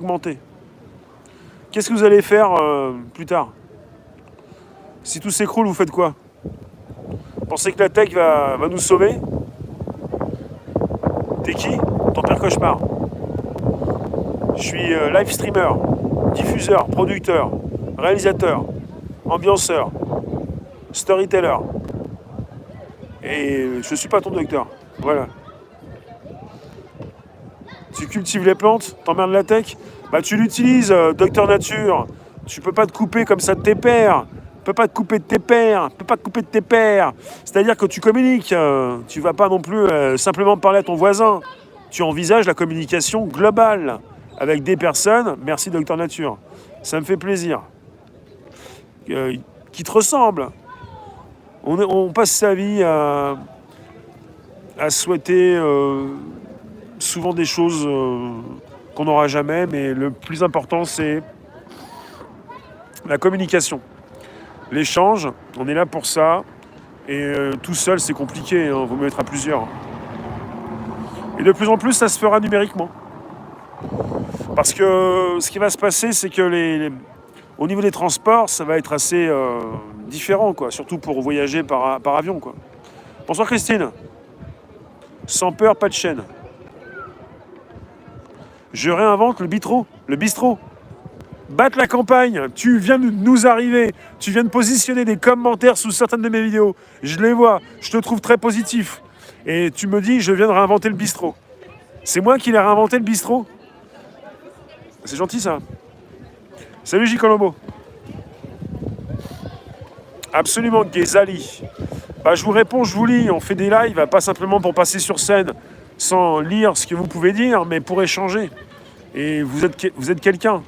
augmenter. Qu'est-ce que vous allez faire plus tard? Si tout s'écroule, vous faites quoi? Pensez que la tech va nous sauver? T'es qui? Ton pire cauchemar. Je suis live streamer, diffuseur, producteur, réalisateur, ambianceur, storyteller. Et je suis pas ton docteur. Voilà. Tu cultives les plantes, t'emmerdes la tech, bah tu l'utilises, docteur nature. Tu peux pas te couper comme ça de tes pairs. Tu peux pas te couper de tes pairs. Tu peux pas te couper de tes pairs. C'est-à-dire que tu communiques. Tu vas pas non plus simplement parler à ton voisin. Tu envisages la communication globale avec des personnes. Merci docteur nature. Ça me fait plaisir. Qui te ressemblent. On passe sa vie à souhaiter souvent des choses qu'on n'aura jamais, mais le plus important, c'est la communication. L'échange, on est là pour ça, et tout seul, c'est compliqué, hein, vaut mieux être à plusieurs. Et de plus en plus, ça se fera numériquement. Parce que ce qui va se passer, c'est que au niveau des transports, ça va être assez différent, quoi, surtout pour voyager par avion, quoi. Bonsoir Christine. Sans peur, pas de chaîne. Je réinvente le bistrot. Batte la campagne, tu viens de nous arriver, tu viens de positionner des commentaires sous certaines de mes vidéos. Je les vois, je te trouve très positif. Et tu me dis, je viens de réinventer le bistrot. C'est moi qui l'ai réinventé le bistrot? C'est gentil ça. Salut J. Colombo. Absolument, Ghezali. Bah, je vous réponds, je vous lis. On fait des lives, pas simplement pour passer sur scène sans lire ce que vous pouvez dire, mais pour échanger. Et vous êtes quelqu'un.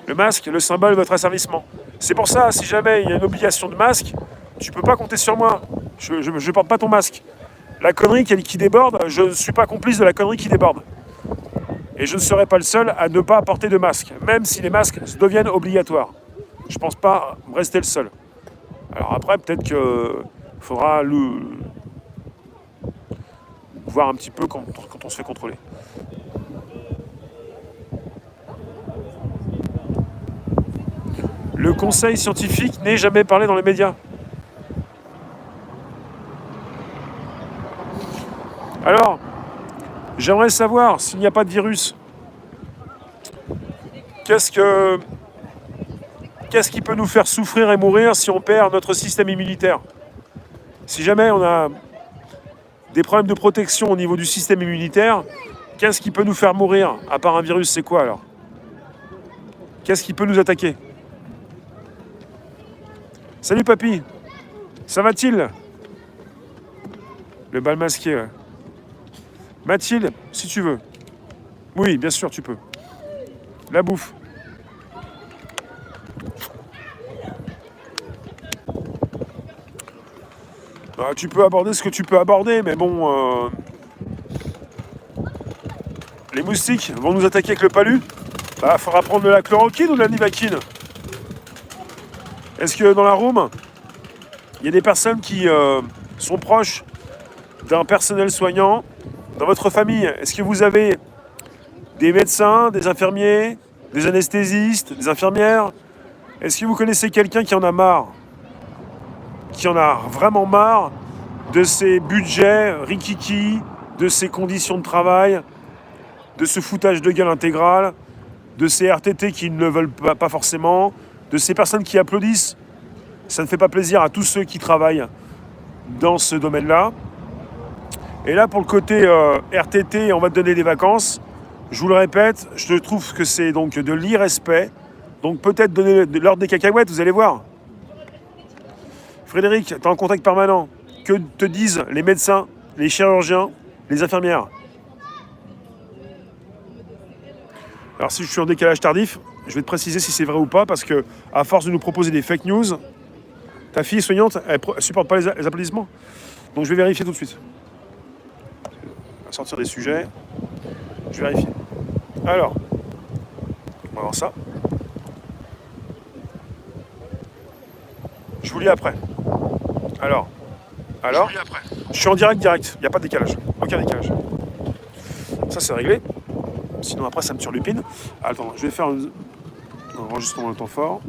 Le masque, le symbole de votre asservissement. C'est pour ça, si jamais il y a une obligation de masque, tu peux pas compter sur moi. Je ne porte pas ton masque. La connerie qui déborde, je ne suis pas complice de la connerie qui déborde. Et je ne serai pas le seul à ne pas porter de masque, même si les masques deviennent obligatoires. Je pense pas rester le seul. Alors après, peut-être qu'il faudra voir un petit peu quand on se fait contrôler. Le conseil scientifique n'est jamais parlé dans les médias. Alors, j'aimerais savoir, s'il n'y a pas de virus, qu'est-ce qui peut nous faire souffrir et mourir si on perd notre système immunitaire? Si jamais on a des problèmes de protection au niveau du système immunitaire, qu'est-ce qui peut nous faire mourir? À part un virus, c'est quoi alors? Qu'est-ce qui peut nous attaquer? Salut papy, ça va-t-il? Le bal masqué, ouais. Mathilde, si tu veux. Oui, bien sûr, tu peux. La bouffe. Bah, tu peux aborder ce que tu peux aborder, mais bon... les moustiques vont nous attaquer avec le palu. Bah, faudra prendre de la chloroquine ou de la nivaquine. Est-ce que dans la room, il y a des personnes qui sont proches d'un personnel soignant dans votre famille? Est-ce que vous avez des médecins, des infirmiers, des anesthésistes, des infirmières? Est-ce que vous connaissez quelqu'un qui en a marre? Qui en a vraiment marre de ces budgets rikiki, de ces conditions de travail, de ce foutage de gueule intégral, de ces RTT qui ne le veulent pas forcément, de ces personnes qui applaudissent? Ça ne fait pas plaisir à tous ceux qui travaillent dans ce domaine-là. Et là, pour le côté RTT, on va te donner des vacances. Je vous le répète, je trouve que c'est donc de l'irrespect. Donc peut-être donner l'ordre des cacahuètes, vous allez voir. Frédéric, tu es en contact permanent. Que te disent les médecins, les chirurgiens, les infirmières? Alors si je suis en décalage tardif, je vais te préciser si c'est vrai ou pas, parce que à force de nous proposer des fake news, ta fille soignante, elle supporte pas les applaudissements. Donc je vais vérifier tout de suite. On va sortir des sujets. Je vérifie. Alors, on va voir ça. Je vous lis après. Alors, je suis en direct, il n'y a pas de décalage. Aucun décalage. Ça, c'est réglé. sinon après ça me surlupine. Attends, je vais faire un enregistrement de temps fort.